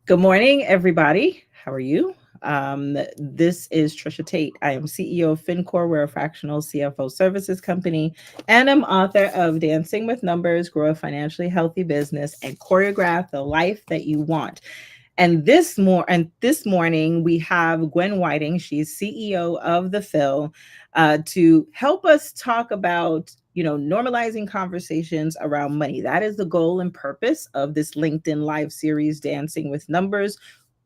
Good morning, everybody. How are you? This is Trisha Tate. I am CEO of FinCore. We're a fractional CFO services company, and I'm author of Dancing with Numbers, Grow a Financially Healthy Business, and Choreograph the Life That You Want. And this morning we have Gwen Whiting. She's CEO of the Phil, to help us talk about normalizing conversations around money. That is the goal and purpose of this LinkedIn Live series, Dancing with Numbers.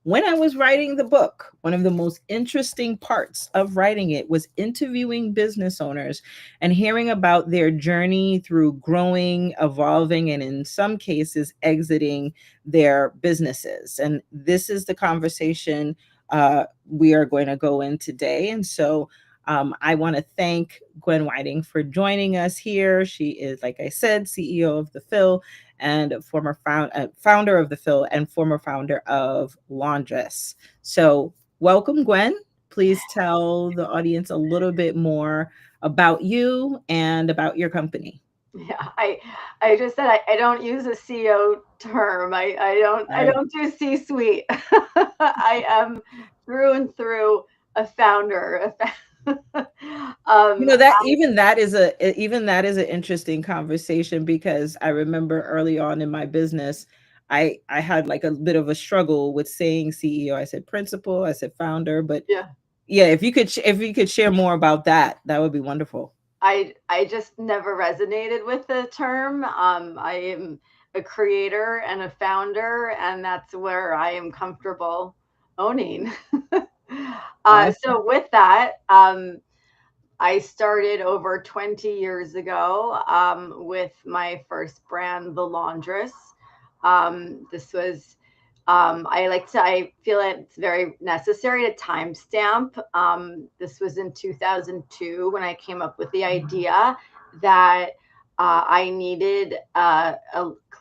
When I was writing the book, one of the most interesting parts of writing it was interviewing business owners and hearing about their journey through growing, evolving, and in some cases, exiting their businesses. And this is the conversation we are going to go in today. And so I want to thank Gwen Whiting for joining us here. She is, like I said, CEO of the Phil and former founder of the Phil and former founder of Laundress. So, welcome, Gwen. Please tell the audience a little bit more about you and about your company. Yeah, I just said I don't use a CEO term. I don't do C-suite. I am through and through a founder. That even that is an interesting conversation because I remember early on in my business, I had like a bit of a struggle with saying CEO. I said principal, I said founder, but Yeah, yeah, if you could share more about that, that would be wonderful. I just never resonated with the term. I am a creator and a founder, and that's where I am comfortable owning. Awesome. So with that, I started over 20 years ago with my first brand, The Laundress. This was, I feel it's very necessary to timestamp. This was in 2002 when I came up with the idea that I needed a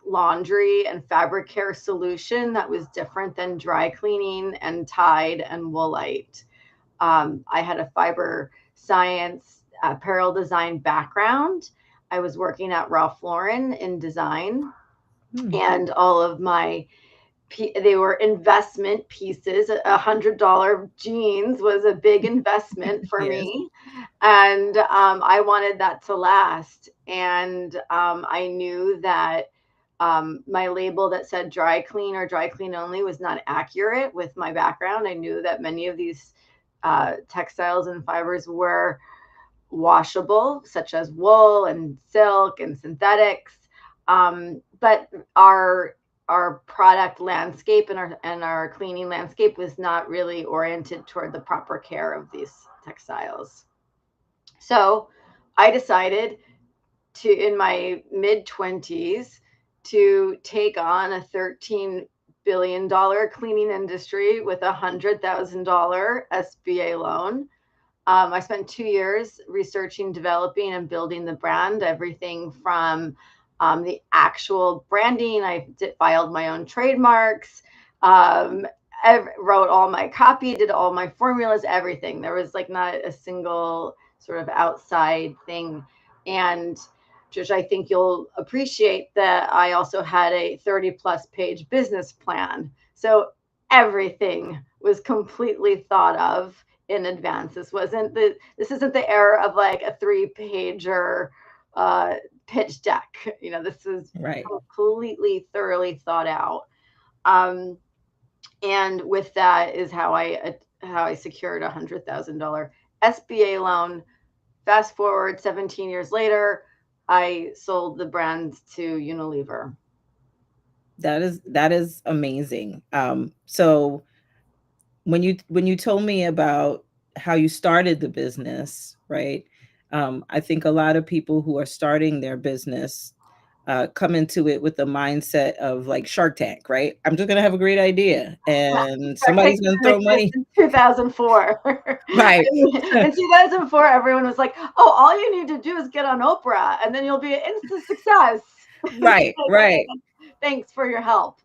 laundry and fabric care solution that was different than dry cleaning and Tide and Woolite. I had a fiber science apparel design background. I was working at Ralph Lauren in design, Hmm. and all of my they were investment pieces. $100 jeans was a big investment for Yes. me, and I wanted that to last. And I knew that my label that said dry clean or dry clean only was not accurate with my background. I knew that many of these textiles and fibers were washable, such as wool and silk and synthetics. But our product landscape and our cleaning landscape was not really oriented toward the proper care of these textiles. So I decided to, in my mid 20s, to take on a $13 billion cleaning industry with $100,000 SBA loan. I spent 2 years researching, developing, and building the brand, everything from the actual branding. Filed my own trademarks, um, wrote all my copy, did all my formulas, everything. There was like not a single sort of outside thing. And Trish, I think you'll appreciate that I also had a 30 plus page business plan. So everything was completely thought of in advance. This isn't the era of like a 3 pager uh, pitch deck. This is Right. completely thoroughly thought out. Um, and with that is how I secured $100,000 SBA loan. Fast forward 17 years later, I sold the brand to Unilever. That is amazing. So when you told me about how you started the business, right? I think a lot of people who are starting their business come into it with the mindset of like Shark Tank, right? I'm just gonna have a great idea, and Shark Tank somebody's gonna didn't throw exist money. in 2004. Right. In 2004, everyone was like, "Oh, all you need to do is get on Oprah, and then you'll be an instant success." It's Right. like, okay, Right. thanks for your help.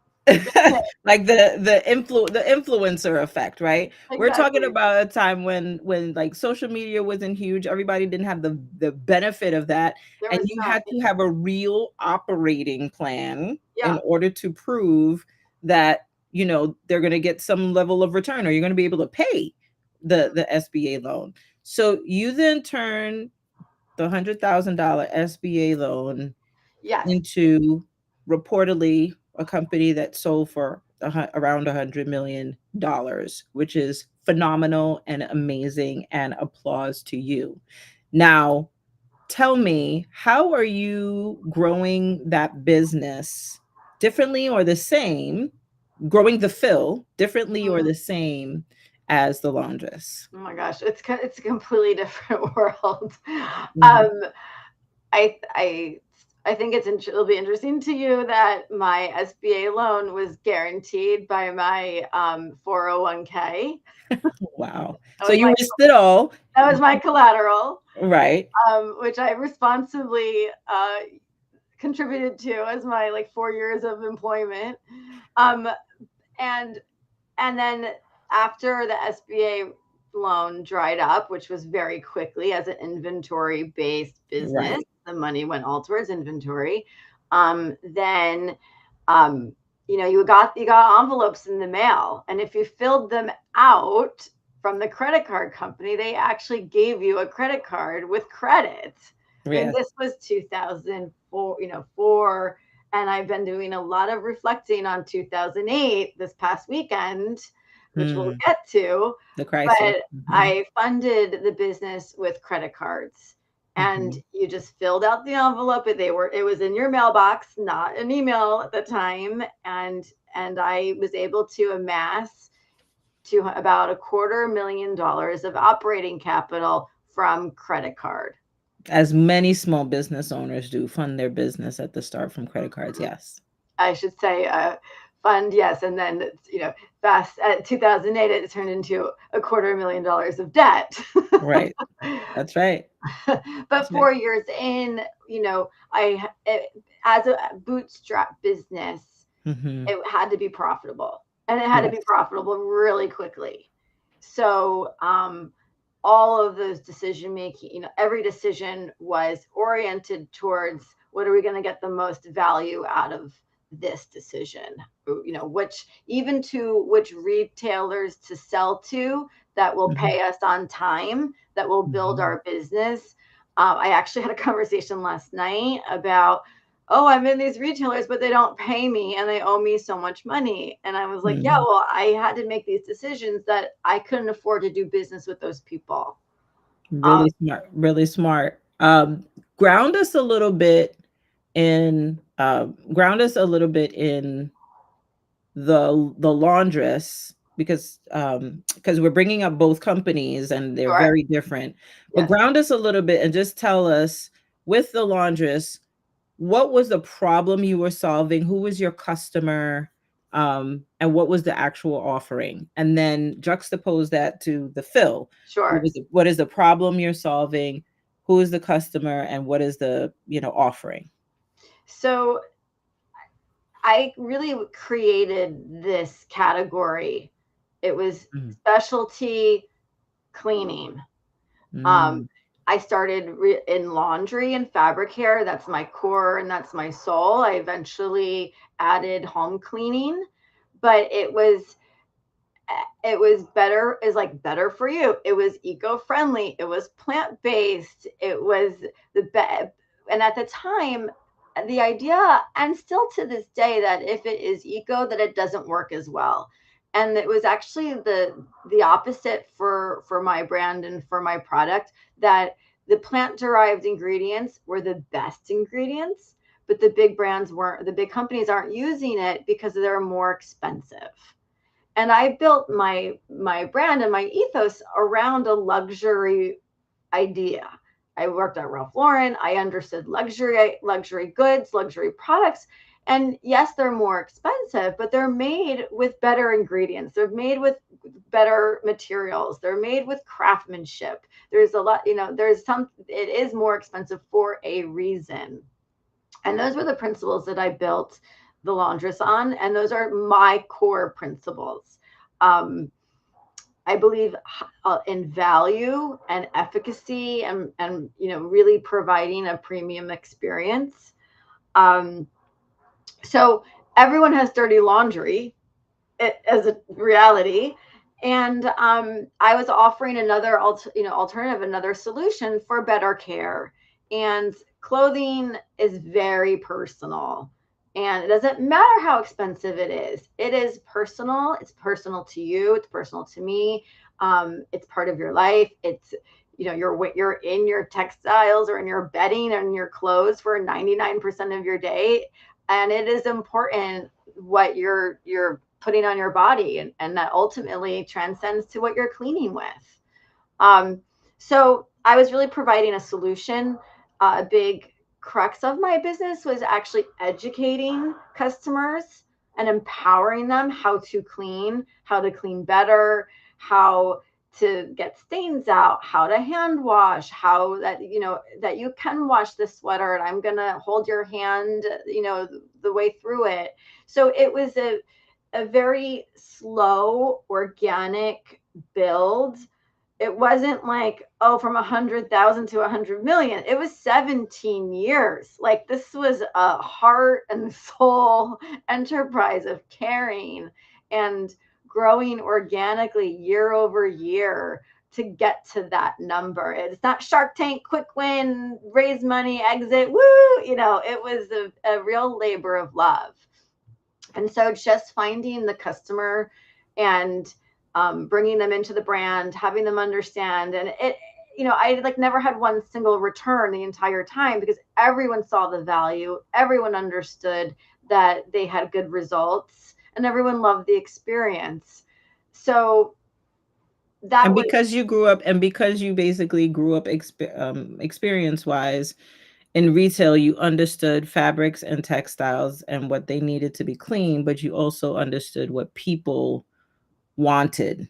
Like the influencer effect, right? We're talking Exactly. about a time when like social media wasn't huge. Everybody didn't have the benefit of that, There and was you not. had to have a real operating plan in Yeah, order to prove that they're going to get some level of return, or you're going to be able to pay the SBA loan. So you then turn the $100,000 SBA loan Yes. into reportedly a company that sold for around $100 million, which is phenomenal and amazing, and applause to you. Now, tell me, how are you growing that business differently or the same? Growing the fill differently or Mhm. the same as the laundress? Oh my gosh, it's a completely different world. Mhm. Um, I I I think it'll be interesting to you that my SBA loan was guaranteed by my 401k. Wow. That So was you my risked it all. collateral, Right. which I responsibly contributed to as my like 4 years of employment. Um, and and then after the SBA loan dried up, which was very quickly as an inventory based business, Right. the money went all towards inventory. Then um, you got envelopes in the mail, and if you filled them out from the credit card company, they actually gave you a credit card with credit. And Yes. this was 2004, four, and I've been doing a lot of reflecting on 2008 this past weekend, which we'll Mm, get to. the crisis. But Mhm. I funded the business with credit cards, and Mhm. you just filled out the envelope. It was in your mailbox, not an email at the time, and I was able to amass to about $250,000 of operating capital from credit card. As many small business owners do, fund their business at the start from credit cards. Yes. I should say fund, yes, and then fast at 2008 it turned into $250,000 of debt. Right. That's right. But That's right. 4 years in, as a bootstrap business, Mhm. it had to be profitable, and it had to be Yes. profitable really quickly. So all of those decision making, every decision was oriented towards what are we going to get the most value out of this decision, which retailers to sell to that will Mhm. pay us on time, that will build Mhm. our business. I actually had a conversation last night about, oh, I'm in these retailers, but they don't pay me and they owe me so much money. And I was like, yeah, Mhm. well, I had to make these decisions that I couldn't afford to do business with those people. Um, Really smart. Really smart. Ground us a little bit in the laundress, because we're bringing up both companies and they're sure. very different. But Yes. ground us a little bit and just tell us, with the laundress, what was the problem you were solving? Who was your customer? And what was the actual offering? And then juxtapose that to the fill. Sure. What is the problem you're solving? Who is the customer? And what is the offering? So I really created this category. It was Mm, specialty cleaning. Um, mm, I started in laundry and fabric care. That's my core and that's my soul. I eventually added home cleaning, but it was better, is like better for you. It was eco-friendly, it was plant-based, it was the best. And at the time, the idea, and still to this day, that if it is eco, that it doesn't work as well. And it was actually the opposite for my brand and for my product, that the plant derived ingredients were the best ingredients, but the big companies aren't using it because they're more expensive. And I built my brand and my ethos around a luxury idea. I worked at Ralph Lauren. I understood luxury goods, luxury products. And yes, they're more expensive, but they're made with better ingredients. They're made with better materials. They're made with craftsmanship. There's a lot, it is more expensive for a reason. And those were the principles that I built the laundress on. And those are my core principles. Um, I believe in value and efficacy, and really providing a premium experience. Um, so everyone has dirty laundry. it as a reality. And I was offering another alternative, another solution for better care. And clothing is very personal, and it doesn't matter how expensive it is. It is personal. It's personal to you. It's personal to me. It's part of your life. It's, you're in your textiles or in your bedding and your clothes for 99% of your day, and it is important what you're putting on your body, and that ultimately transcends to what you're cleaning with. um, so I was really providing a solution. A big crux of my business was actually educating customers and empowering them how to clean better, how to get stains out, how to hand wash, how that, that you can wash this sweater and I'm going to hold your hand, the way through it. So it was a very slow, organic build. It wasn't like, oh, from 100,000 to 100 million. It was 17 years. Like, this was a heart and soul enterprise of caring and growing organically year over year to get to that number. It's not Shark Tank, quick win, raise money, exit, woo. It was a real labor of love. And so just finding the customer and bringing them into the brand, having them understand, and I like never had one single return the entire time because everyone saw the value, everyone understood that they had good results, and everyone loved the experience. So that And was because you grew up, and because you basically grew up experience wise in retail, you understood fabrics and textiles and what they needed to be clean, but you also understood what people wanted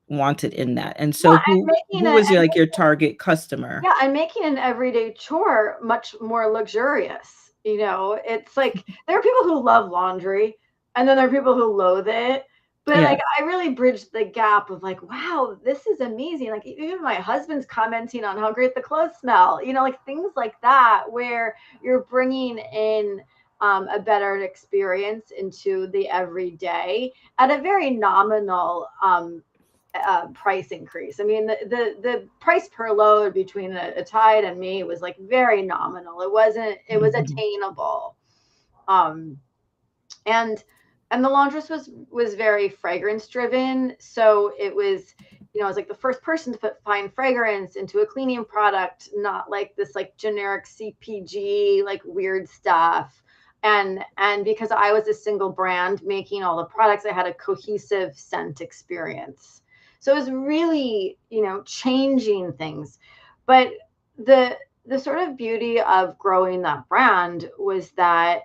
wanted in that. And yeah, so and making who it was your, like, your target customer? yeah, and making an everyday chore much more luxurious. It's like there are people who love laundry, and then there are people who loathe it. But Yeah. like, I really bridged the gap of like, wow, this is amazing. Like, even my husband's commenting on how great the clothes smell. Like things like that, where you're bringing in a better experience into the everyday at a very nominal price increase. I mean, the price per load between a Tide and me was like very nominal. It wasn't. It was Mhm. attainable. Um, and and the laundress was very fragrance driven. So it was, I was like the first person to put fine fragrance into a cleaning product, not like this like generic CPG like weird stuff. And because I was a single brand making all the products, I had a cohesive scent experience. So it was really, changing things. But the the sort of beauty of growing that brand was that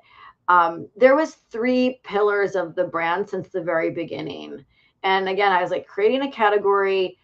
there was three pillars of the brand since the very beginning. And again, I was like creating a category.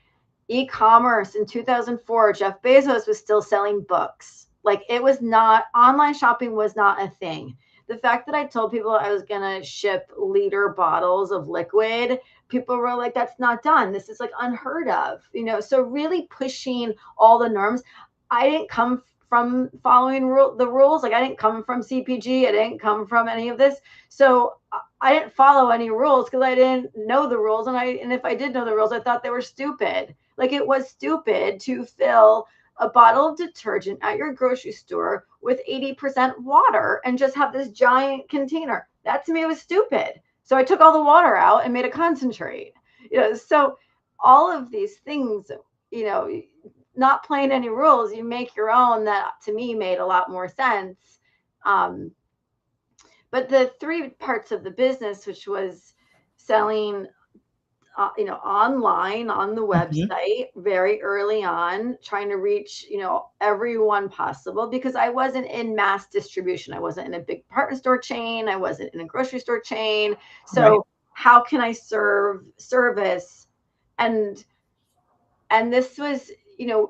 E-commerce in 2004, Jeff Bezos was still selling books. Like, it was not, online shopping was not a thing. The fact that I told people I was going to ship liter bottles of liquid, people were like, that's not done. This is like unheard of, so really pushing all the norms. I didn't come from following the rules. Like, I didn't come from CPG. I didn't come from any of this. So I didn't follow any rules because I didn't know the rules. And if I did know the rules, I thought they were stupid. Like, it was stupid to fill a bottle of detergent at your grocery store with 80% water and just have this giant container. That to me was stupid. So I took all the water out and made a concentrate. So all of these things, you know, not playing any rules, you make your own, that to me made a lot more sense. Um, but the three parts of the business, which was selling online on the Mhm. website very early on, trying to reach, everyone possible, because I wasn't in mass distribution. I wasn't in a big department store chain. I wasn't in a grocery store chain. Right. So how can I service? And this was,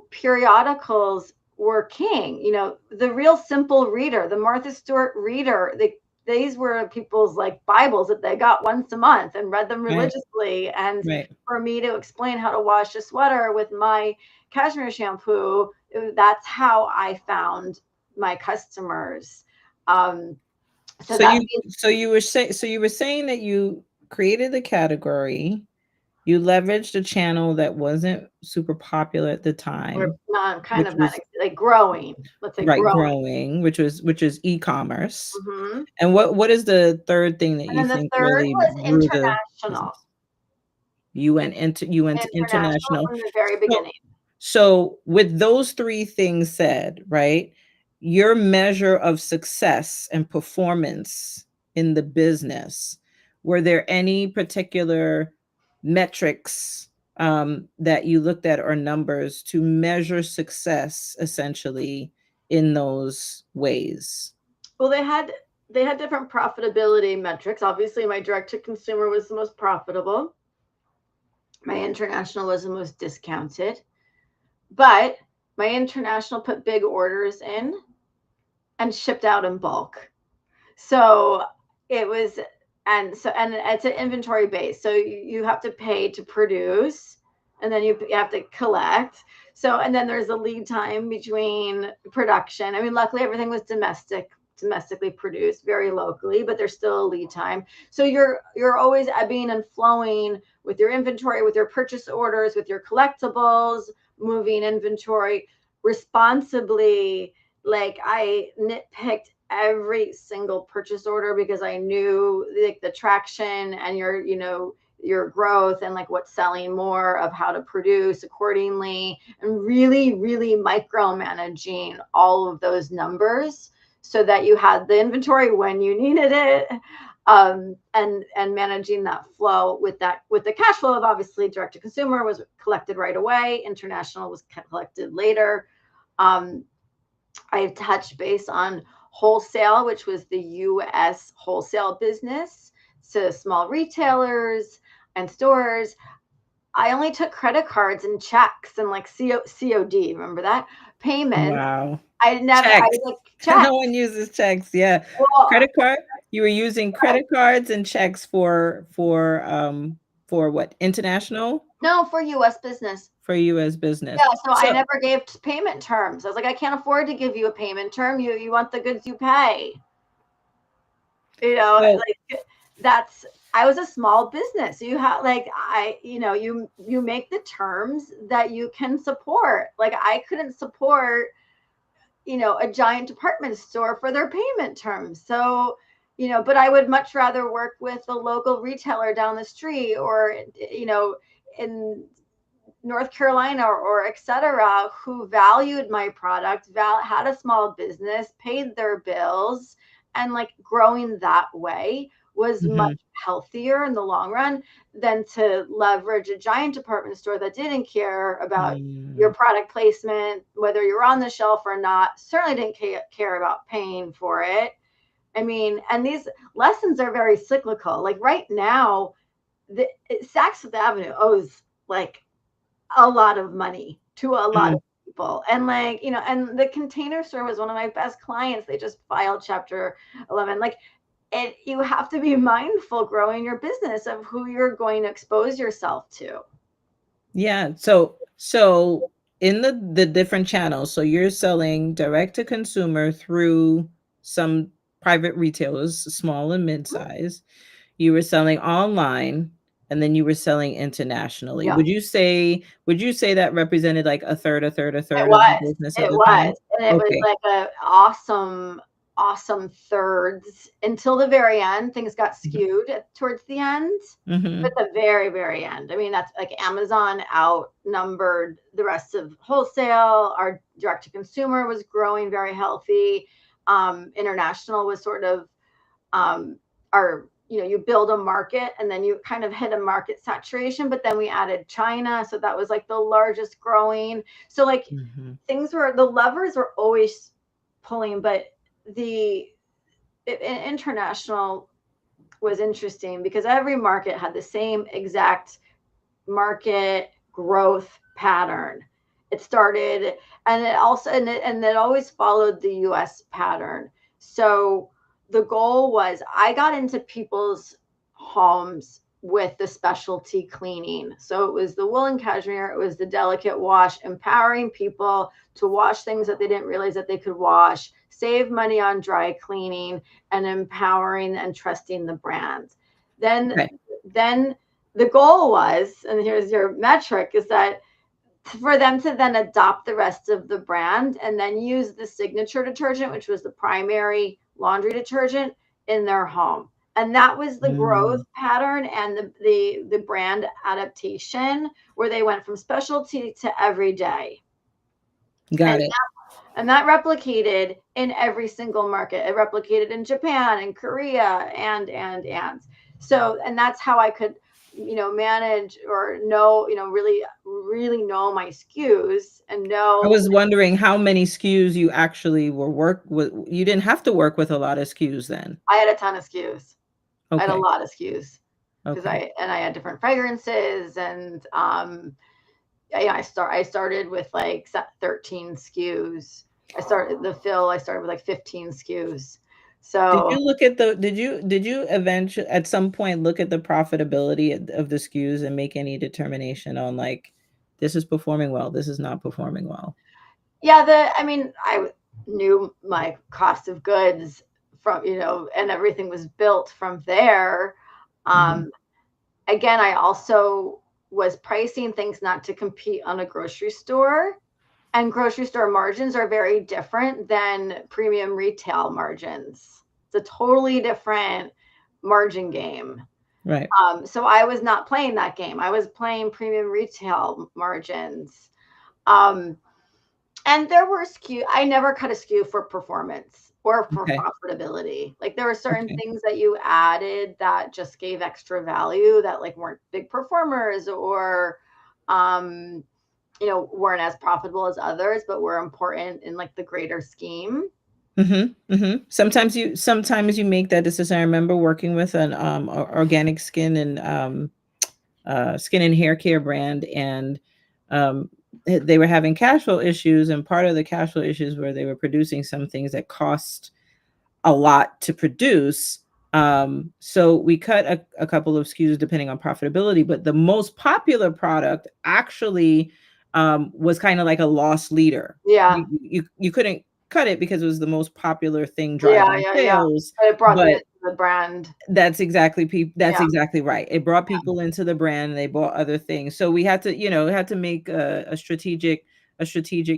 periodicals were king. The Real Simple Reader, the Martha Stewart Reader, these were people's like Bibles that they got once a month and read them Right. religiously. And Right. for me to explain how to wash a sweater with my cashmere shampoo, that's how I found my customers. Um, so So that you so you were saying that you created the category, you leveraged a channel that wasn't super popular at the Or time, not, kind which of not was like growing. Let's say right growing. growing, which is e-commerce. Hmm. And what is the third thing that And you then the think third really was grew the international. business? You went to International international. from the very So beginning. so with those three things said, right? Your measure of success and performance in the business, were there any particular metrics that you looked at or numbers to measure success essentially in those ways? Well, they had different profitability metrics. Obviously, my direct to consumer was the most profitable. My international was the most discounted. But my international put big orders in and shipped out in bulk. So it was, and it's an inventory base. So you have to pay to produce, and then you have to collect. So, and then there's a lead time between production. I mean, luckily everything was domestically produced, very locally, but there's still a lead time. So you're always ebbing and flowing with your inventory, with your purchase orders, with your collectibles, moving inventory responsibly. Like, I nitpicked every single purchase order because I knew like the traction and your growth and like what's selling more, of how to produce accordingly, and really really micromanaging all of those numbers so that you had the inventory when you needed it. And managing that flow with the cash flow of, obviously, direct to consumer was collected right away, international was collected later. um, I've touched base on wholesale, which was the US wholesale business to small retailers and stores. I only took credit cards and checks and like COD, remember that? Payments. Wow. I Checks. was like, No checks. one uses checks. Yeah. Well, Credit card. You were using credit cards and checks for what? International? no, for US business. For US business. Yeah, so I So never gave payment terms. I was like, I can't afford to give you a payment term. You want the goods, you pay. so Like, that's, I was a small business. You have, like, you make the terms that you can support. Like, I couldn't support a giant department store for their payment terms. So, but I would much rather work with a local retailer down the street, or in North Carolina, or et cetera, who valued my product, had a small business, paid their bills, and like growing that way was much mhm, healthier in the long run than to leverage a giant department store that didn't care about your mm, product placement, whether you're on the shelf or not, certainly didn't care about paying for it. I mean, and these lessons are very cyclical. Like right now, the Saks Fifth Avenue owes like a lot of money to a lot mm. of people. And like, and the Container Store was one of my best clients. They just filed chapter 11. Like, you have to be mindful growing your business of who you're going to expose yourself to. Yeah. So in the different channels, so you're selling direct to consumer through some private retailers, small and mid-size. You were selling online, and then you were selling internationally. Yeah, Would you say that represented like a third, a third, a it third of the was. business at It the was. time? And it was Okay. like a awesome thirds until the very end. Things got Mhm. skewed towards the end. At Mhm. the very, very end. I mean, that's like Amazon outnumbered the rest of wholesale. Our direct to consumer was growing very healthy. International was sort of our, you build a market and then you kind of hit a market saturation, but then we added China. So that was like the largest growing. So like Mhm. the levers were always pulling, but the international was interesting because every market had the same exact market growth pattern. It started, and it also, and it always followed the US pattern. So the goal was, I got into people's homes with the specialty cleaning. So it was the wool and cashmere, it was the delicate wash, empowering people to wash things that they didn't realize that they could wash, save money on dry cleaning, and empowering and trusting the brand. Then Okay. then the goal was, and here's your metric, is that for them to then adopt the rest of the brand and then use the signature detergent, which was the primary laundry detergent, in their home. And that was the growth Mm, pattern and the brand adaptation, where they went from specialty to everyday. got And it. and that replicated in every single market. It replicated in Japan and Korea and so, and that's how I could, manage or know, really know my SKUs and I know. was wondering how many SKUs you actually were work with. You didn't have to work with a lot of SKUs then. I had a ton of SKUs. I had a Okay. lot of SKUs because Okay. I had different fragrances and yeah, I started with like 13 SKUs. I started with like 15 SKUs. Did So you look at the did you eventually at some point look at the profitability of the SKUs and make any determination on like this is performing well, this is not performing well? yeah, I mean, I knew my cost of goods from, and everything was built from there. Mhm. Um, Again, I also was pricing things not to compete on a grocery store, and grocery store margins are very different than premium retail margins. It's a totally different margin game. Right. So I was not playing that game. I was playing premium retail margins. Um, and there were SKU. I never cut a SKU for performance or for Okay. profitability. Like there were certain Okay. things that you added that just gave extra value that like weren't big performers or um weren't as profitable as others, but were important in like the greater scheme. Mhm, mhm. Sometimes you make that decision. I remember working with an, organic skin and hair care brand, and, they were having cash flow issues, and part of the cash flow issues were they were producing some things that cost a lot to produce. So we cut a couple of SKUs depending on profitability, but the most popular product actually was kind of like a loss leader. Yeah. You couldn't cut it because it was the most popular thing Yeah, driving yeah, yeah. sales, But it brought them but into the brand. that's Yeah, exactly right. It brought yeah, people into the brand and they bought other things. So we had to, had to make a strategic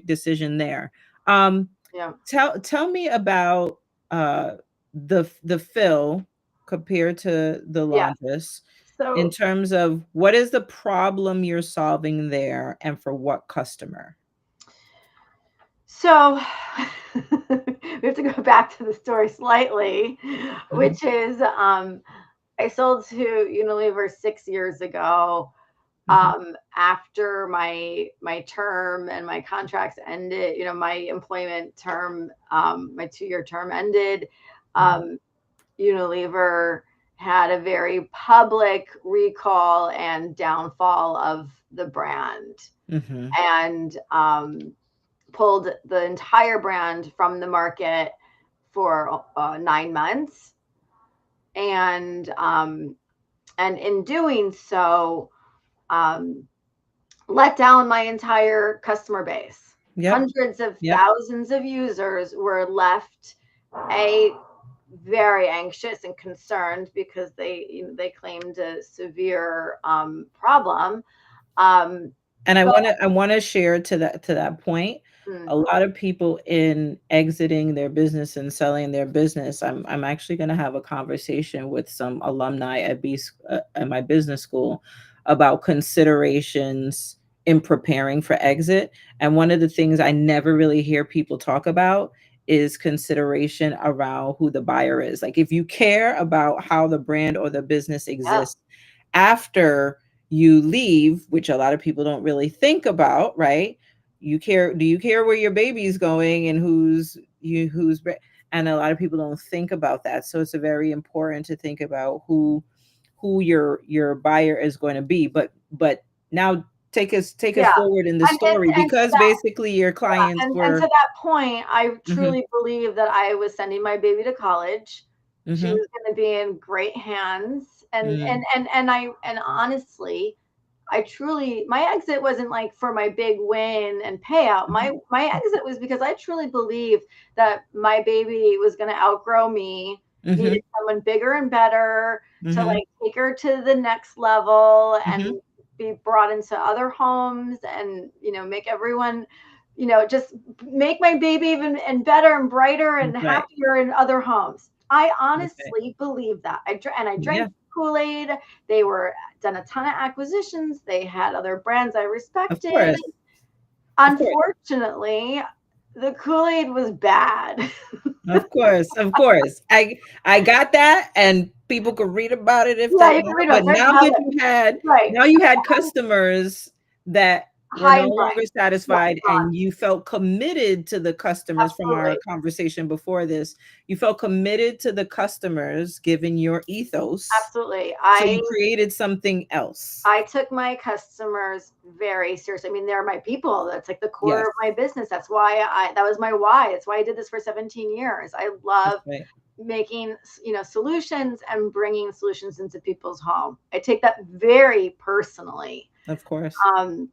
decision there. Um, yeah. tell me about the fill compared to the Yeah. laundress in So terms of what is the problem you're solving there and for what customer? so we have to go back to the story slightly, Mhm, which is I sold to Unilever 6 years ago. mhm, After my term and my contracts ended, my employment term, my 2-year term ended. mhm, Um, Unilever had a very public recall and downfall of the brand, mhm, and pulled the entire brand from the market for 9 months, and in doing so, um, let down my entire customer base. yep, Hundreds of yep, thousands of users were left a very anxious and concerned because they claimed a severe problem. Um, and but I wanna share to that point, a mm, lot of people in exiting their business and selling their business, I'm actually gonna have a conversation with some alumni at my business school about considerations in preparing for exit, and one of the things I never really hear people talk about is consideration around who the buyer is. Like, if you care about how the brand or the business yeah, exists after you leave, which a lot of people don't really think about, right? Do you care where your baby's going and and a lot of people don't think about that. So it's a very important to think about who your buyer is going to be. But now take us yeah, forward in the story and to because basically your clients and to were that point, I mhm, truly believe that I was sending my baby to college. She mhm, was going to be in great hands, mm, and honestly, I truly, my exit wasn't like for my big win and payout. mhm, My exit was because I truly believed that my baby was going to outgrow me, Mhm. needed someone bigger and better to Mhm. like take her to the next level and Mhm. be brought into other homes and, make everyone, just make my baby even and better and brighter and Right. happier in other homes. I Okay. honestly believe that. I drank Yeah. Kool-Aid. They were done a ton of acquisitions. They had other brands I Of respected. course. Of course. Unfortunately, the Kool-Aid was bad. Of course. Of course. I got that, and people could read about it if Yeah, that you now, can read about but it. There you have it. Right. now you had customers that were High no and longer bright. Yeah, satisfied, gone. and you felt committed to the customers from our Absolutely. conversation before this. You felt committed to the customers given your ethos. Absolutely. So you I created something else. I took my customers very seriously. I mean, they're my people. That's like the core Yes, of my business. That was my why. It's why I did this for 17 years. I that's love right. making, solutions and bringing solutions into people's home. I take that very personally. Of course. Um,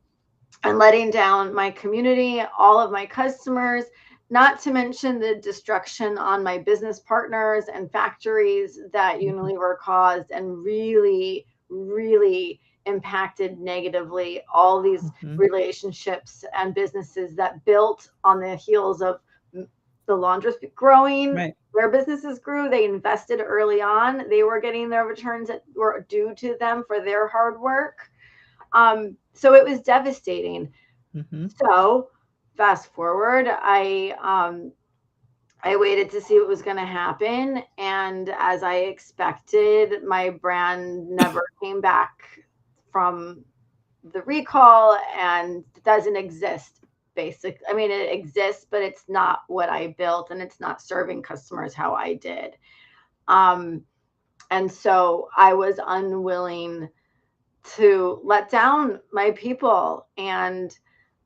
and letting down my community, all of my customers, not to mention the destruction on my business partners and factories that Mhm. Unilever caused and really, really impacted negatively all these Mhm. relationships and businesses that built on the heels of the Laundress growing. Right. Their businesses grew. They invested early on. They were getting their returns that were due to them for their hard work. So it was devastating. Mhm. So fast forward, I waited to see what was going to happen, and as I expected, my brand never came back from the recall and doesn't exist. I mean, it exists, but it's not what I built, and it's not serving customers how I did. Um, and so I was unwilling to let down my people, and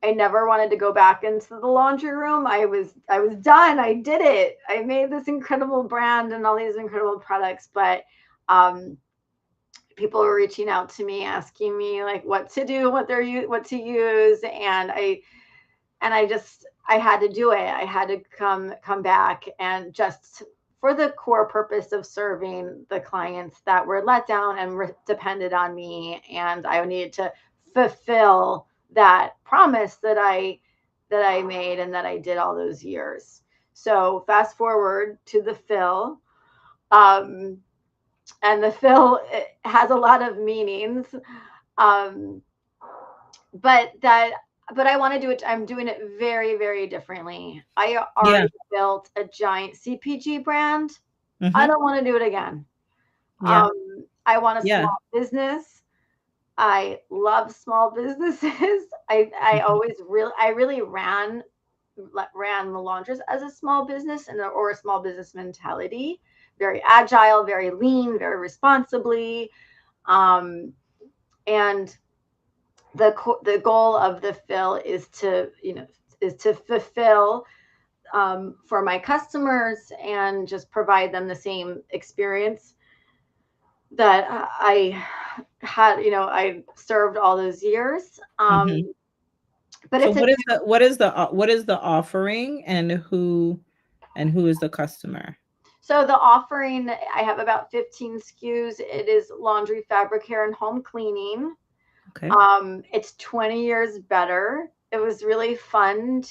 I never wanted to go back into the laundry room. I was done. I did it. I made this incredible brand and all these incredible products, but um people were reaching out to me asking me like what to do, what to use, and I had to do it. I had to come back and just for the core purpose of serving the clients that were let down and depended on me, and I needed to fulfill that promise that I made and that I did all those years. So fast forward to the fill, um, and the fill has a lot of meanings. Um, but that but I want to do it. I'm doing it very, very differently. I Yeah. already built a giant CPG brand. I Mhm. don't want to do it again. Yeah. I want a Yeah. small business. I love small businesses. I Mhm. always really ran the laundress as a small business or a small business mentality, very agile, very lean, very responsibly. Um, and the goal of the fill is to fulfill for my customers and just provide them the same experience that I served all those years. Mhm. But So it's a what is the offering, and who is the customer? So the offering, I have about 15 SKUs. It is laundry, fabric care, and home cleaning. Okay. It's 20 years better. It was really fun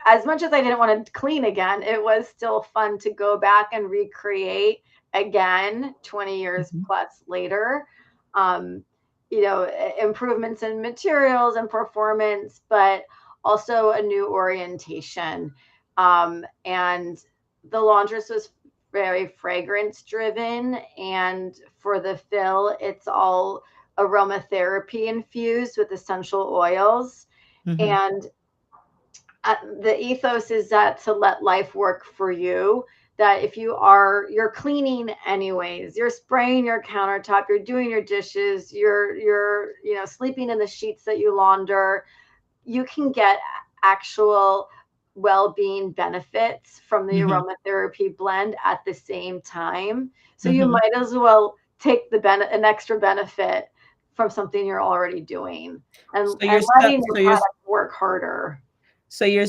as much as I didn't want to clean again, it was still fun to go back and recreate again 20 years Mhm. plus later. Um, Improvements in materials and performance, but also a new orientation. And the laundress was very fragrance driven. And for the fill, it's all aromatherapy infused with essential oils. Mhm. And the ethos is that to let life work for you. That if you're cleaning anyways, you're spraying your countertop, you're doing your dishes, you're sleeping in the sheets that you launder, you can get actual well-being benefits from the Mhm. aromatherapy blend at the same time. So you Mhm. might as well take an extra benefit from something you're already doing and So you're letting your so product work harder. you're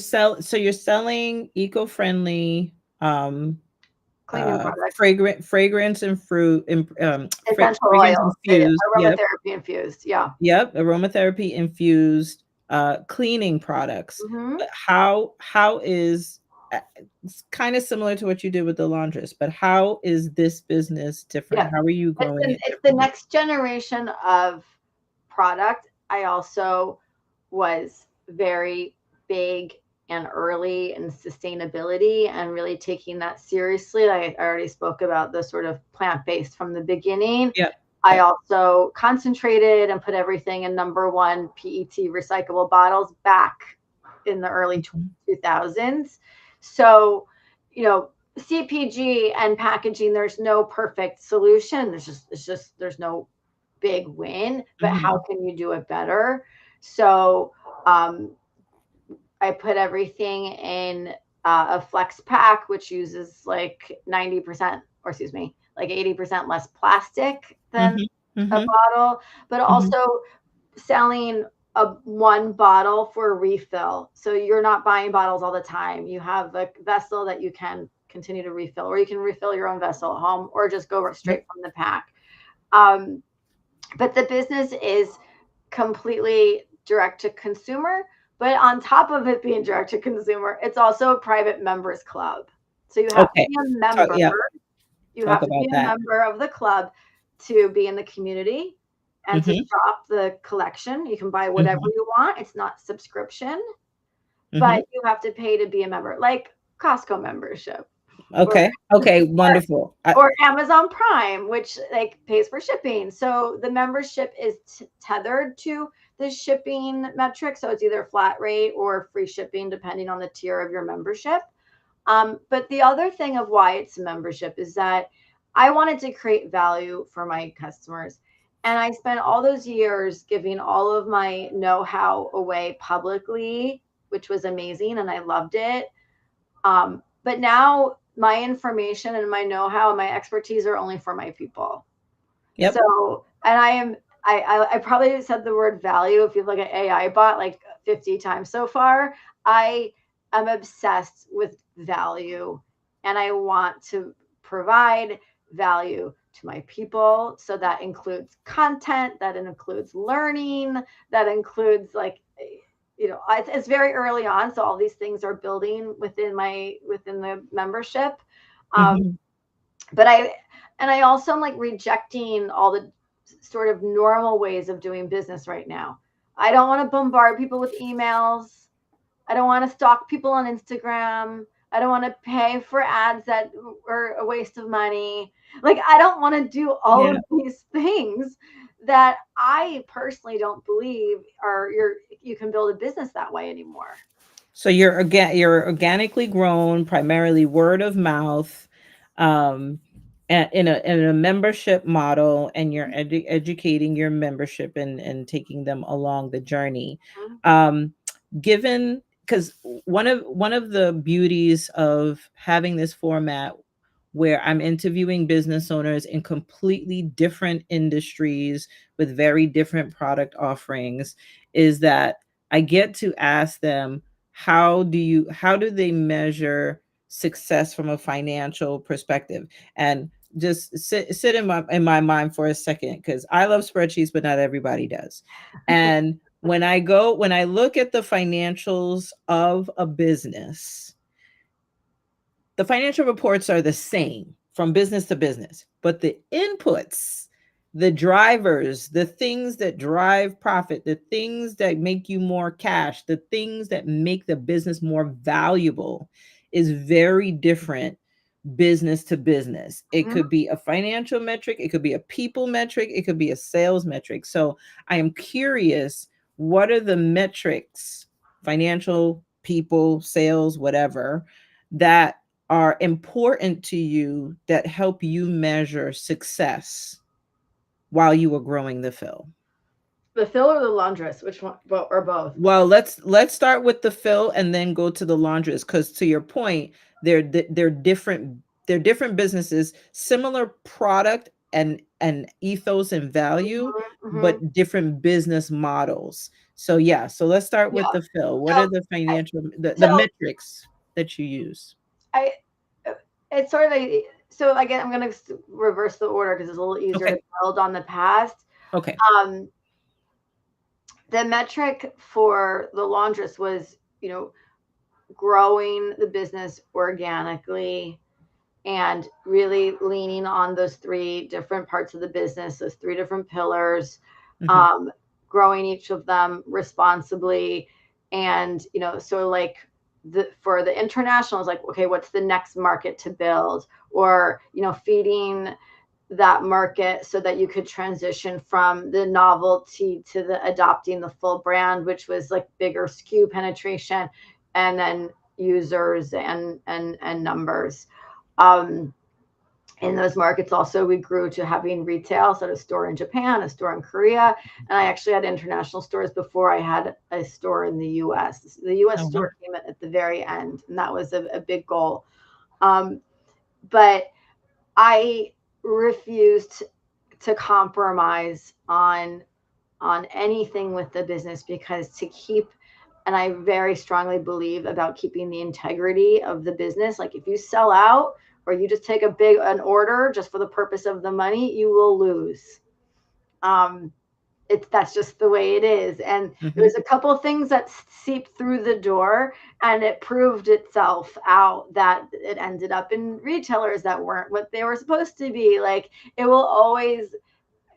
selling eco-friendly, um Cleaning products, fragrance and fruit, essential fragrance oils, infused. Yep, aromatherapy infused. Yeah. yep, aromatherapy infused cleaning products. Hmm. But how is it's kind of similar to what you did with the laundress, but how is this business different? Yes. How are you growing it It's the differently? next generation of product. I also was very big and early in sustainability and really taking that seriously. Like I already spoke about the sort of plant based from the beginning. Yep. I Yep. also concentrated and put everything in number one PET recyclable bottles back in the early Mhm. 2000s. So, you know, CPG and packaging, there's no perfect solution. There's no big win, but how Mhm. can you do it better? So, um, I put everything in a flex pack, which uses like 90%, or excuse me, like 80% less plastic than Mhm. a Mhm. bottle, but Mhm. also selling a one bottle for a refill. So you're not buying bottles all the time. You have a vessel that you can continue to refill, or you can refill your own vessel at home, or just go Yep. straight from the pack. Um, but the business is completely direct to consumer. But on top of it being direct to consumer, it's also a private members club. So you have to Okay. be a member. Yeah. You Talk have to be about a that. member of the club to be in the community and to Mhm. shop the collection. You can buy whatever Mhm. you want. It's not subscription, but Mhm. you have to pay to be a member, like Costco membership or Okay. Okay. Wonderful. or Amazon Prime, which like pays for shipping. So the membership is tethered to the shipping metric. So it's either flat rate or free shipping, depending on the tier of your membership. But the other thing of why it's a membership is that I wanted to create value for my customers. And I spent all those years giving all of my know how away publicly, which was amazing. And I loved it. But now my information and my know how and my expertise are only for my people. Yep. So, and I probably said the word value if you look at AI bot like 50 times so far. I am obsessed with value and I want to provide value to my people. So that includes content, that includes learning, that includes like, it's very early on. So all these things are building within the membership. Um, Mhm. but I also am like rejecting all the sort of normal ways of doing business right now. I don't want to bombard people with emails. I don't want to stalk people on Instagram. I don't want to pay for ads that are a waste of money. Like I don't want to do all Yeah. of these things that I personally don't believe are you can build a business that way anymore. So you're organically grown, primarily word of mouth, um, in a membership model, and you're educating your membership and taking them along the journey. Mhm. Um, given because one of the beauties of having this format where I'm interviewing business owners in completely different industries with very different product offerings is that I get to ask them how do they measure success from a financial perspective, and just sit in my mind for a second, because I love spreadsheets but not everybody does. And when I look at the financials of a business, the financial reports are the same from business to business, but the inputs, the drivers, the things that drive profit, the things that make you more cash, the things that make the business more valuable is very different business to business. It Mhm. could be a financial metric, it could be a people metric, it could be a sales metric. So I am curious, what are the metrics, financial, people, sales, whatever, that are important to you that help you measure success while you were growing the fill? The fill or the laundress? Which one? Well, or both? Well, let's start with the fill and then go to the laundress, because to your point, they're different. They're different businesses, similar product and ethos and value, Mhm, mhm. but different business models. So yeah, so let's start with Yeah. the fill. What are So, the I, financial the so metrics that you use? I, it's sort of like so again, I'm going to reverse the order because it's a little easier to Okay. build on the past. Okay. Um, the metric for the laundress was, growing the business organically and really leaning on those three different parts of the business, those three different pillars, Mm-hmm. um, growing each of them responsibly. And, so like for the international is like, okay, what's the next market to build? Or, feeding that market so that you could transition from the novelty to the adopting the full brand, which was like bigger SKU penetration and then users and numbers. Um, in those markets also we grew to having retail, so a store in Japan, a store in Korea, and I actually had international stores before I had a store in the US. The US Oh, wow. store came at the very end, and that was a big goal. um, but I refused to compromise on anything with the business because to keep, and I very strongly believe about keeping the integrity of the business. Like if you sell out or you just take an order just for the purpose of the money, you will lose. Um, that's just the way it is. And there Mm-hmm. was a couple of things that seeped through the door, and it proved itself out that it ended up in retailers that weren't what they were supposed to be. Like it will always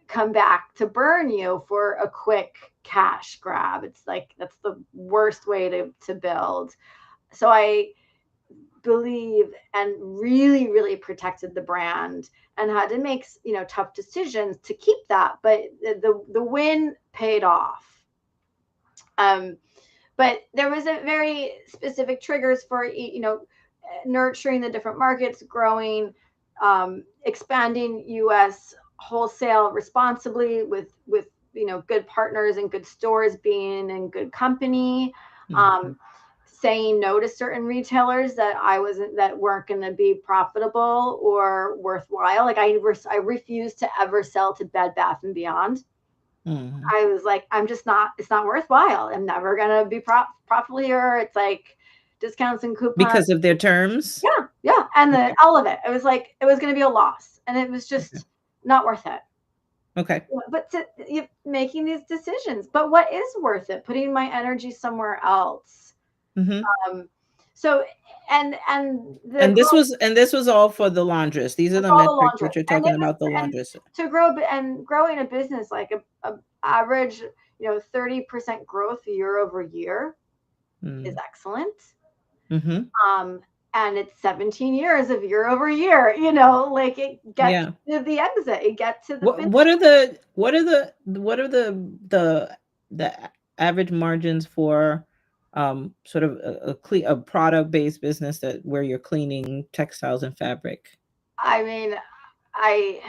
come back to burn you for a quick cash grab. It's like that's the worst way to build. So I believe and really really protected the brand and had to make tough decisions to keep that, but the win paid off. um but there was a very specific triggers for nurturing the different markets, growing, expanding US wholesale responsibly with good partners and good stores, being in good company, Mm-hmm. um, saying no to certain retailers that weren't going to be profitable or worthwhile. Like I refused to ever sell to Bed Bath and Beyond. Mm-hmm. I was like, I'm just not, it's not worthwhile. I'm never going to be profitable here. It's like discounts and coupons. Because of their terms. Yeah. Yeah. And Okay. all of it, it was like, it was going to be a loss and it was Okay. just not worth it. Okay. But making these decisions, but what is worth it? Putting my energy somewhere else. Mm-hmm. Um, so, and the And this was all for the laundress. These are It's the all the metrics that laundress, you're and it talking was, about the and laundress. to grow and growing a business like a average 30% growth year over year is excellent. Mm-hmm. um and it's 17 years of year over year, like it gets Yeah. to the exit, it gets to the What finish. what are the what are the what are the average margins for sort of a product based business that where you're cleaning textiles and fabric? I mean, I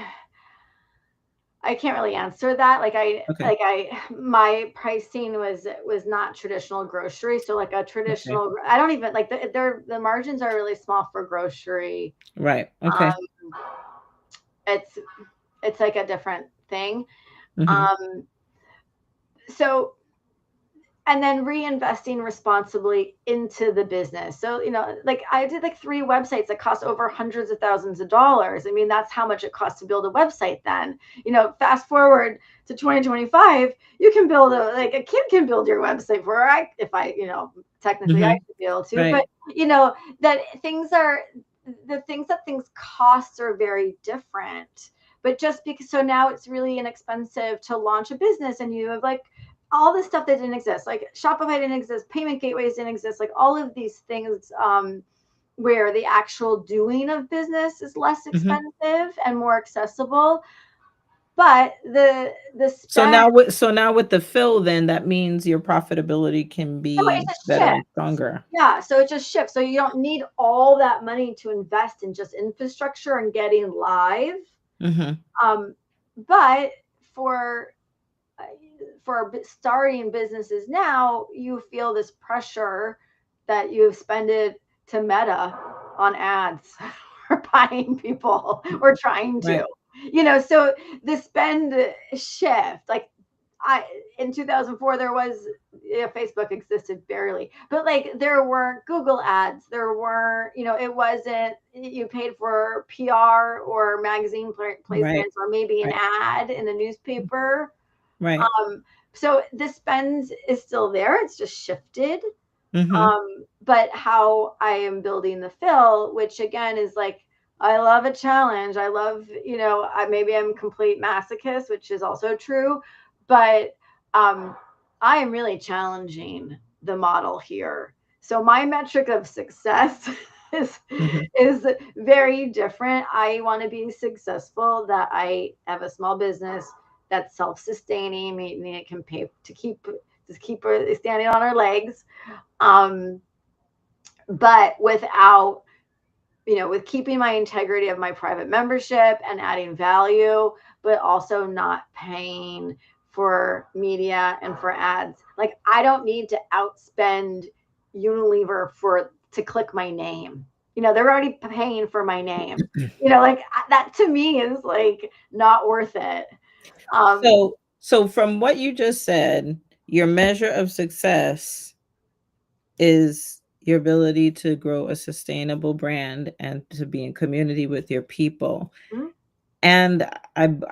I can't really answer that. Okay. My pricing was not traditional grocery. So like a Okay. traditional, I don't even like the margins are really small for grocery. Right. Okay. Um, it's it's like a different thing. Mm-hmm. Um, so and then reinvesting responsibly into the business. So, like I did like 3 websites that cost over hundreds of thousands of dollars. I mean, that's how much it costs to build a website then. Fast forward to 2025, you can build like a kid can build your website for if I, technically I Mm-hmm. should be able to, Right. but that the things that things costs are very different. But just because, so now it's really inexpensive to launch a business and you have like all this stuff that didn't exist, like Shopify didn't exist, payment gateways didn't exist, like all of these things, where the actual doing of business is less Mm-hmm. expensive and more accessible. But the So spend, now with the fill, then that means your profitability can it's be a better shift. and stronger. Yeah, so it just shifts. So you don't need all that money to invest in just infrastructure and getting live. Mm-hmm. Um, but for uh, starting businesses now, you feel this pressure that you've spent to Meta on ads or buying people or trying to, Right. so the spend shift, like I in 2004 there was, yeah, Facebook existed barely, but like there weren't Google ads, there weren't, it wasn't, you paid for PR or magazine Right. placements or maybe an Right. ad in a newspaper. Right. So the spend is still there, it's just shifted. Mm-hmm. But how I am building the fill, which again is like, I love a challenge. I love, maybe I'm a complete masochist, which is also true, but um, I am really challenging the model here. So my metric of success is Mm-hmm. is very different. I want to be successful, that I have a small business that's self-sustaining, meaning it can pay to keep her standing on her legs, um, but without, with keeping my integrity of my private membership and adding value, but also not paying for media and for ads. Like I don't need to outspend Unilever for to click my name. They're already paying for my name. Like that to me is like not worth it. Um, So from what you just said, your measure of success is your ability to grow a sustainable brand and to be in community with your people. mm, And I'm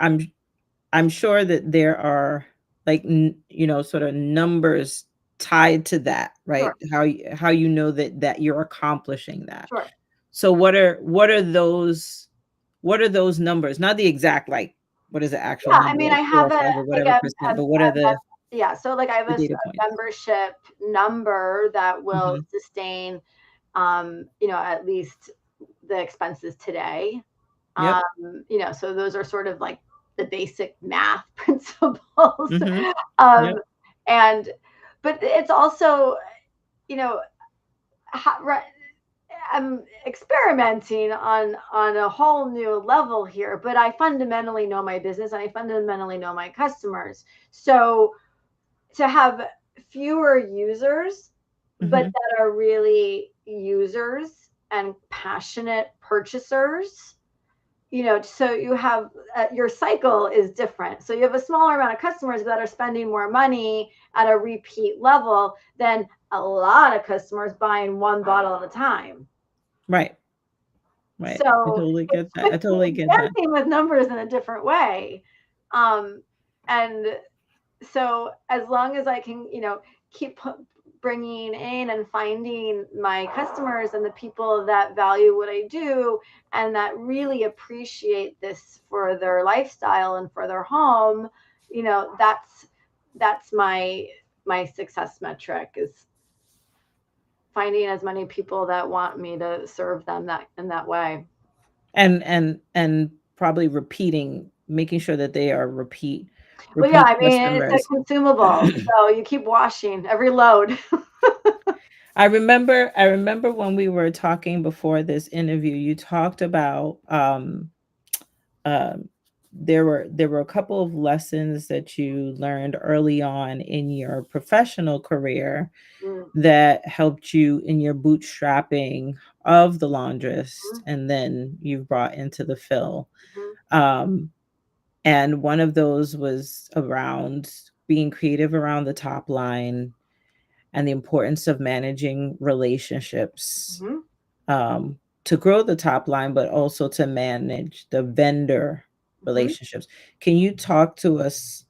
I'm sure that there are like sort of numbers tied to that, right? sure, How you know that you're accomplishing that. sure. So what are those numbers? Not the exact like what is the actual Yeah, I number mean, like I 4 have or 5 or like whatever percent, but what are yeah, so like I have the data a points? membership number that will Mhm. sustain, at least the expenses today. Yep. So those are sort of like the basic math principles. Mhm. Um, Yep. and but it's also, you know, right, I'm experimenting on a whole new level here, but I fundamentally know my business and I fundamentally know my customers. So to have fewer users, but Mhm. that are really users and passionate purchasers, so you have, your cycle is different. So you have a smaller amount of customers that are spending more money at a repeat level than a lot of customers buying one bottle at a time. Right. Right. I So totally get that. I it's totally get that. dancing with numbers in a different way. Um, and so as long as I can, keep bringing in and finding my customers and the people that value what I do and that really appreciate this for their lifestyle and for their home, that's my success metric, is finding as many people that want me to serve them that in that way. And probably repeating, making sure that they are Well, yeah, repeat I mean, it's a customers. consumable, so you keep washing every load. I remember when we were talking before this interview, you talked about um there were a couple of lessons that you learned early on in your professional career Mm, that helped you in your bootstrapping of the laundress mhm, and then you've brought into the fill. mhm, Um, and one of those was around being creative around the top line and the importance of managing relationships mhm. to grow the top line, but also to manage the vendor Mhm. relationships. Can you talk to us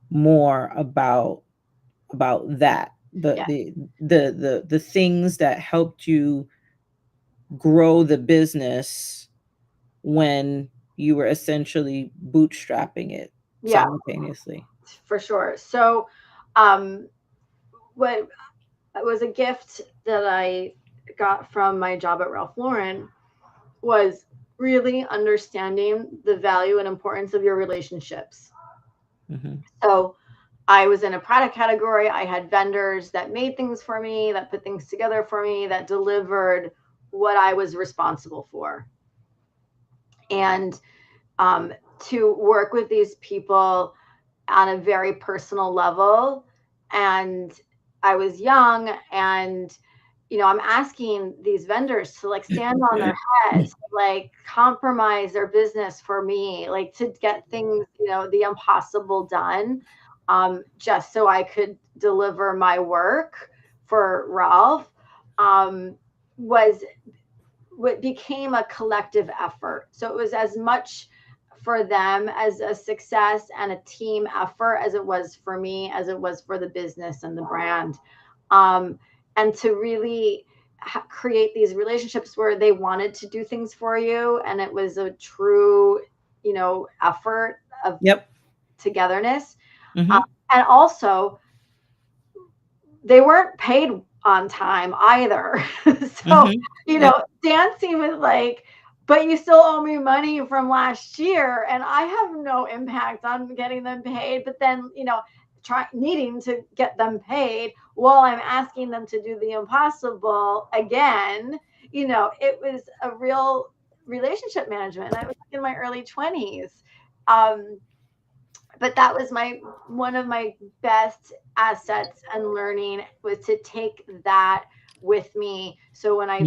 more about that? The Yeah. the the things that helped you grow the business when you were essentially bootstrapping it Yeah, simultaneously. for sure. So, um, what was a gift that I got from my job at Ralph Lauren was really understanding the value and importance of your relationships. Mhm. So, I was in a product category. I had vendors that made things for me, that put things together for me, that delivered what I was responsible for. And to work with these people on a very personal level. And I was young, and I'm asking these vendors to like stand on their heads, like compromise their business for me, like to get things, the impossible done. just so I could deliver my work for Ralph, um, was what became a collective effort. So it was as much for them as a success and a team effort as it was for me, as it was for the business and the brand. Um, and to really create these relationships where they wanted to do things for you, and it was a true, effort of Yep. togetherness. Um, Mm-hmm. and also, they weren't paid on time either. So, Mm-hmm. Yep. dancing was like, but you still owe me money from last year, and I have no impact on getting them paid. But then, needing to get them paid while I'm asking them to do the impossible again, it was a real relationship management. And I was in my early 20s. Um, but that was my one of my best assets and learning was to take that with me. So when I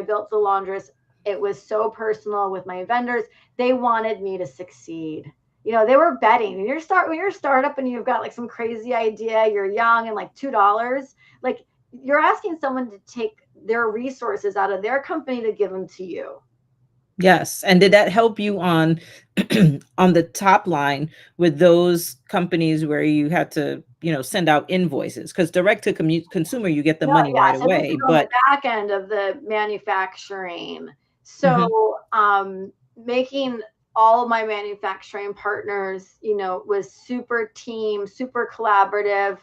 built the Laundress, it was so personal with my vendors. They wanted me to succeed. They were betting. When you're a startup and you've got like some crazy idea, you're young and like $2, like you're asking someone to take their resources out of their company to give them to you. Yes. And did that help you on on the top line with those companies where you had to, send out invoices? Because direct to consumer, you get the No, money right yeah, so this away. is on the But back end of the manufacturing. mhm, So, making all of my manufacturing partners, was super team, super collaborative.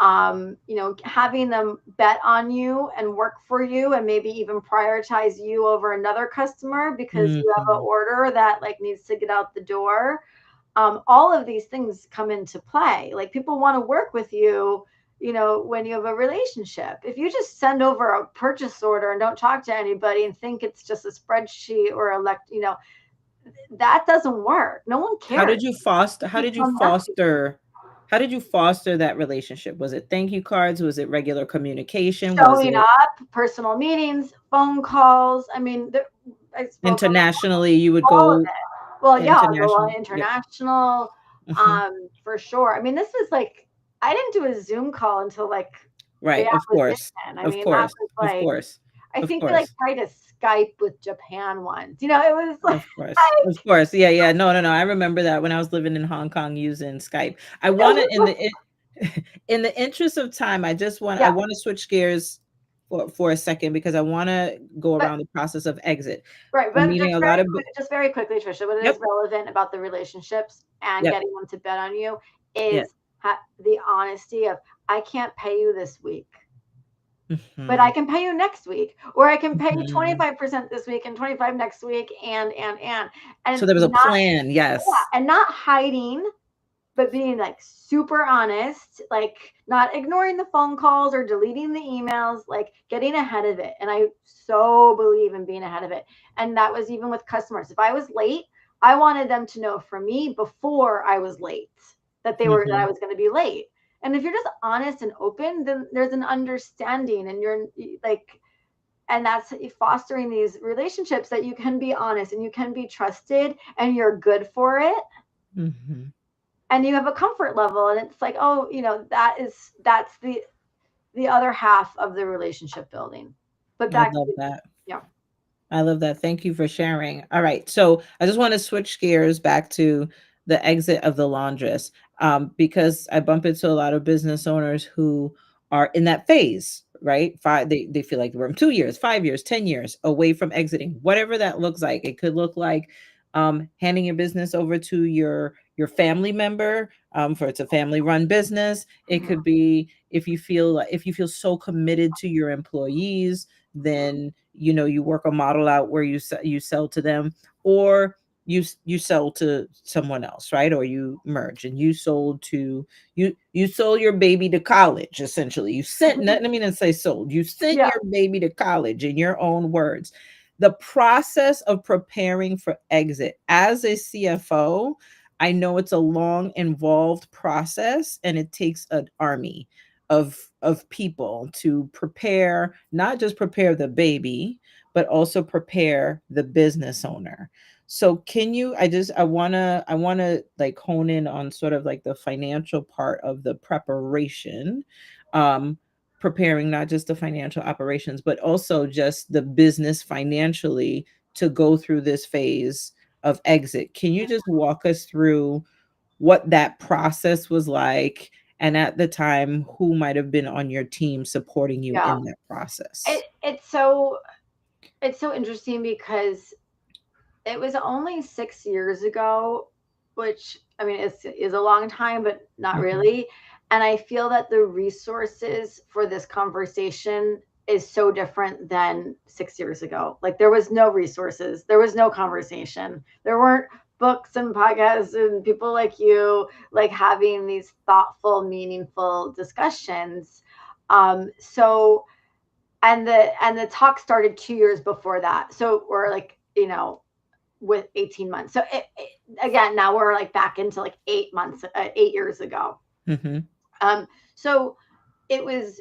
Having them bet on you and work for you and maybe even prioritize you over another customer because you have an mhm. order that like needs to get out the door. All of these things come into play. Like people want to work with you, when you have a relationship. If you just send over a purchase order and don't talk to anybody and think it's just a spreadsheet or that doesn't work. No one How cares. did you foster how did you Become messy. foster how did you foster that relationship? Was it thank you cards? Was it regular communication? Was Showing it up, personal meetings, phone calls. I mean, I spoke on internationally you would all of go it. Well, yeah, I'll go on international? Yep. international, Mhm. for sure. I mean, this was like I didn't do a Zoom call until like the Right, of course. acquisition. I Of mean, that course. was Of like course. I Of think we like course. tried to Skype with Japan once. It was like, Of course. Of course. Yeah, yeah. No, no, no. I remember that when I was living in Hong Kong using Skype. I it wanna was in like, the in the interest of time, I yeah, wanna switch gears for a second because I wanna go but around the process of exit. right, I'm but meeting a lot of b just very quickly, Trisha, what is Yep, relevant about the relationships and yep, getting them to bet on you yeah. is the honesty of I can't pay you this week, but I Mhm, can pay you next week, or I can pay you mhm. 25% this week and 25 next week, and So there was a not plan, yes. yeah, and not hiding, but being like super honest, like not ignoring the phone calls or deleting the emails, like getting ahead of it. And I so believe in being ahead of it. And that was even with customers. If I was late, I wanted them to know from me before I was late that I Mhm. was going to be late. And if you're just honest and open, then there's an understanding and you're like, and that's fostering these relationships that you can be honest and you can be trusted and you're good for it Mhm. and you have a comfort level and it's like, oh, that's the other half of the relationship building. But I back love to that. yeah. I love that. Thank you for sharing. All right. So I just want to switch gears back to the exit of the laundress, because I bump into a lot of business owners who are in that phase, right? They feel like we're 2 years, 5 years, 10 years away from exiting, whatever that looks like. It could look like handing your business over to your family member, for it's a family run business. It Mhm. could be if you feel so committed to your employees, then you work a model out where you sell to them, or you sell to someone else, right? Or you merge and you sold your baby to college. Essentially, you sent, let me not say sold, you sent Yeah. your baby to college, in your own words. The process of preparing for exit as a CFO, I know it's a long involved process, and it takes an army of people to prepare, not just prepare the baby, but also prepare the business owner. So can you, I want to like hone in on sort of like the financial part of the preparation, um, preparing not just the financial operations, but also just the business financially to go through this phase of exit. Can you just walk us through what that process was like? And at the time, who might have been on your team supporting you Yeah. in that process? It's so interesting because it was only 6 years ago, which I mean is a long time, but not Mhm, really. And I feel that the resources for this conversation is so different than 6 years ago. Like there was no resources, there was no conversation, there weren't books and podcasts and people like you like having these thoughtful, meaningful discussions. So and the talk started 2 years before that. So we're like, with 18 months. So again, now we're like back into like 8 months, 8 years ago. mhm, Um, so it was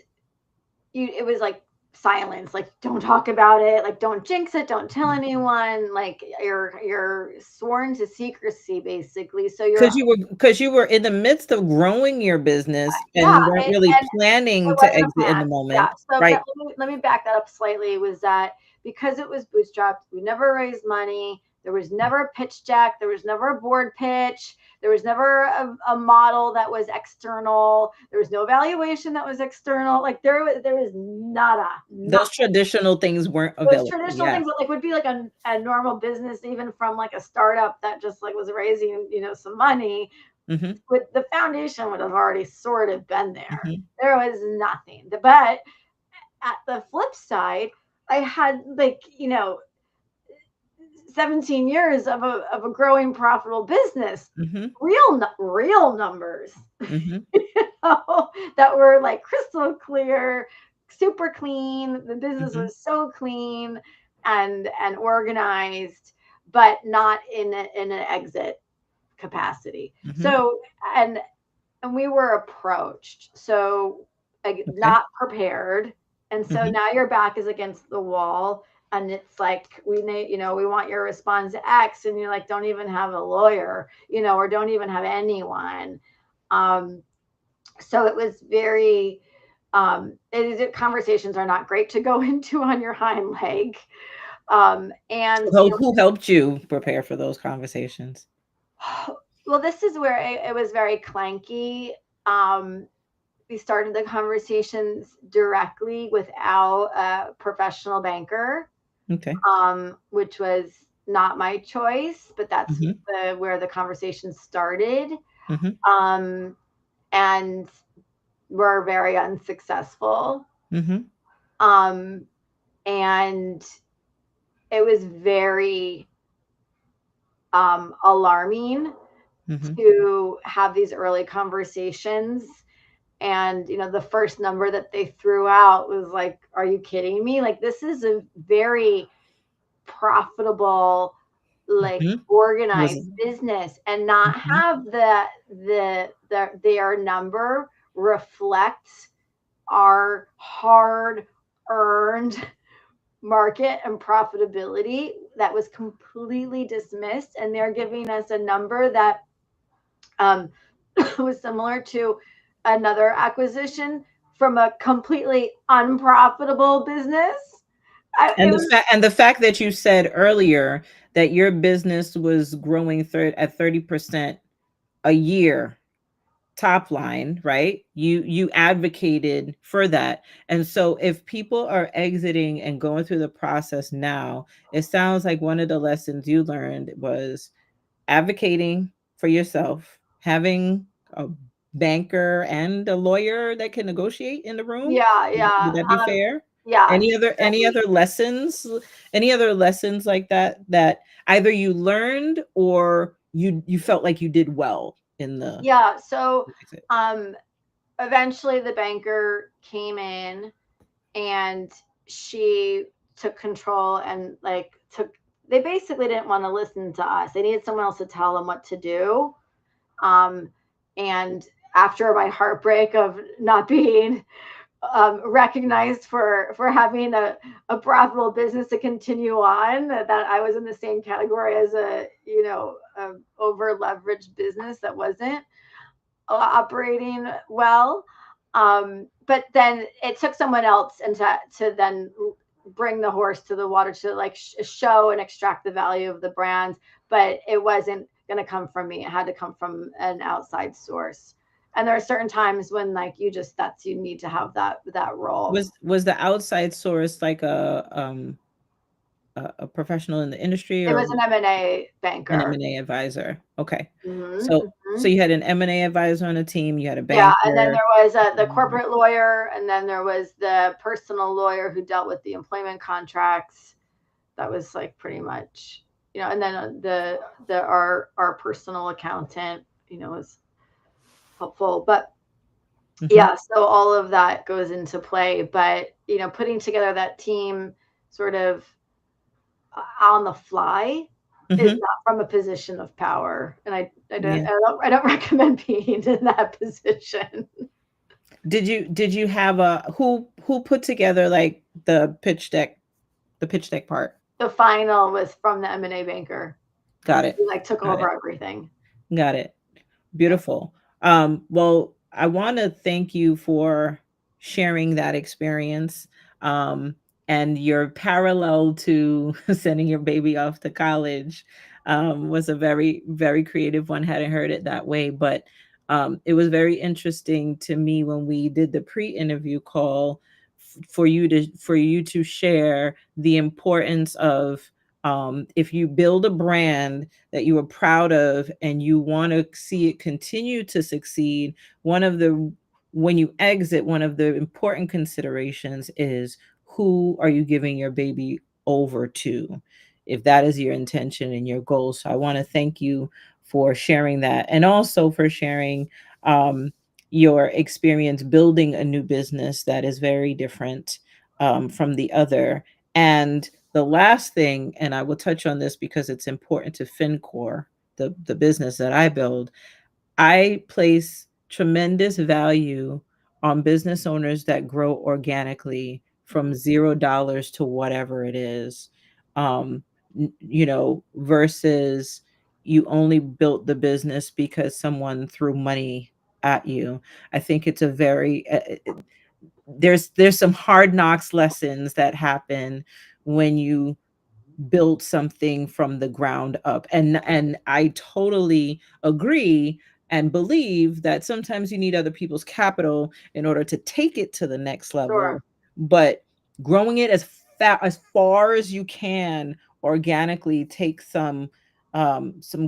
it was like silence, like don't talk about it, like don't jinx it, don't tell mhm. anyone, like you're sworn to secrecy basically. So you're Because you were in the midst of growing your business yeah, and weren't really and planning it to wasn't a exit in plan. the Yeah. moment, So right? let me back that up slightly. Was that because it was bootstrapped, we never raised money. There was never a pitch deck. There was never a board pitch. There was never a model that was external. There was no valuation that was external. Like there was nada, Those nothing. traditional things weren't Those available, traditional yes. things that like would be like a normal business, even from like a startup that just like was raising, some money, Mhm, with the foundation would have already sort of been there. mhm, There was nothing. But at the flip side, I had like, 17 years of a growing profitable business, mhm, real numbers, mhm, that were like crystal clear, super clean. The business mhm, was so clean and organized, but not in an exit capacity. mhm. So and we were approached, so like Okay. not prepared, and so Mhm, now your back is against the wall, and it's like we want your response X, and you're like don't even have a lawyer, or don't even have anyone. um so it was very conversations are not great to go into on your hind leg. And so who helped you prepare for those conversations? well, this is where it was very clanky. um we started the conversations directly without a professional banker, Okay. which was not my choice, but that's Mhm, where the conversation started. mhm, Um, and were very unsuccessful. mhm, Um, and it was very alarming mhm. to have these early conversations. And the first number that they threw out was like, are you kidding me? Like this is a very profitable, like Mhm. Was organized business, and not Mhm, have their number reflect our hard earned market and profitability. That was completely dismissed, and they're giving us a number that um, was similar to another acquisition from a completely unprofitable business. It and the was fact that you said earlier that your business was growing at 30% a year top line, right? You advocated for that. And so if people are exiting and going through the process now, it sounds like one of the lessons you learned was advocating for yourself, having a banker and a lawyer that can negotiate in the room. yeah, Would yeah, that be fair? yeah, Any definitely. other lessons? Any other lessons like that that either you learned or you felt like you did well in the Yeah. So exit? um, eventually the banker came in, and she took control and like took. They basically didn't want to listen to us. They needed someone else to tell them what to do. Um, and after my heartbreak of not being recognized for having a profitable business to continue on. That I was in the same category as a over leveraged business that wasn't operating well. But then it took someone else and to then bring the horse to the water to like show and extract the value of the brands. But it wasn't going to come from me. It had to come from an outside source. And there are certain times when like you need to have that role. Was the outside source like a professional in the industry, It or was an M&A an banker. M&A advisor? Okay. Mm-hmm, So mm-hmm. you had an M&A advisor on a team, you had a Yeah, and then banker. there was the corporate lawyer, and then there was the personal lawyer who dealt with the employment contracts. That was like pretty much, and then our personal accountant, was helpful. But Mhm. yeah, so all of that goes into play. But putting together that team sort of on the fly is Mhm. not from a position of power, and I don't Yeah. I don't, I don't recommend being in that position. Did you have a who put together like the pitch deck part? The final was from the M&A banker. Got it. He like took Got over it. everything. Got it. Yeah. Beautiful. Well, I want to thank you for sharing that experience, um, and your parallel to sending your baby off to college was a very, very creative one. Hadn't heard it that way, but it was very interesting to me when we did the pre-interview call for you to share the importance of, if you build a brand that you are proud of and you want to see it continue to succeed, one of the when you exit, one of the important considerations is, who are you giving your baby over to, if that is your intention and your goal. So I want to thank you for sharing that, and also for sharing um, your experience building a new business that is very different from the other. And the last thing, and I will touch on this because it's important to FinCore, the business that I build, I place tremendous value on business owners that grow organically from $0 to whatever it is. Versus you only built the business because someone threw money at you. I think it's a very there's some hard knocks lessons that happen when you build something from the ground up. And I totally agree and believe that sometimes you need other people's capital in order to take it to the next Sure. level, but growing it as far as you can organically takes some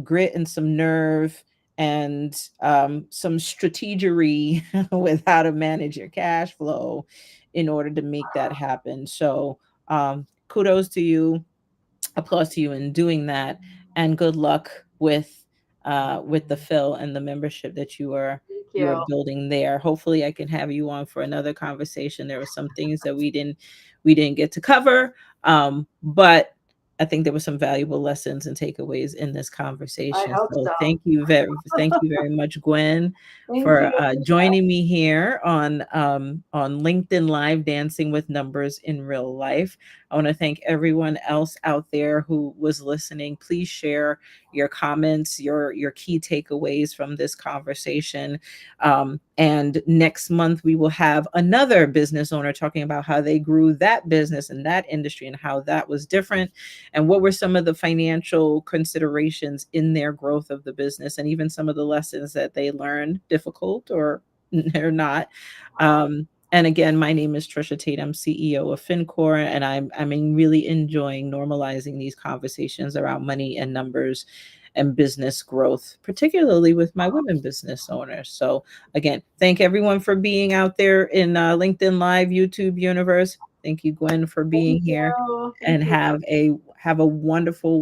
grit and some nerve and some strategery with how to manage your cash flow in order to make that happen. So kudos to you, applause to you in doing that, and good luck with the fill and the membership that Thank you are you. building there. Hopefully I can have you on for another conversation. There were some things that we didn't get to cover, but I think there were some valuable lessons and takeaways in this I conversation. hope So so. thank you very much, Gwen, Thank for you. joining me here on LinkedIn Live, Dancing with Numbers in Real Life. I want to thank everyone else out there who was listening. Please share your comments, your key takeaways from this conversation. And next month, we will have another business owner talking about how they grew that business and that industry and how that was different, and what were some of the financial considerations in their growth of the business, and even some of the lessons that they learned, difficult or they're not. And again, my name is Trisha Tate. I'm CEO of FinCore, and I'm really enjoying normalizing these conversations around money and numbers and business growth, particularly with my women business owners. So again, thank everyone for being out there in LinkedIn Live, YouTube universe. Thank you, Gwen, for Thank being here, you. and Thank you. have a wonderful, wonderful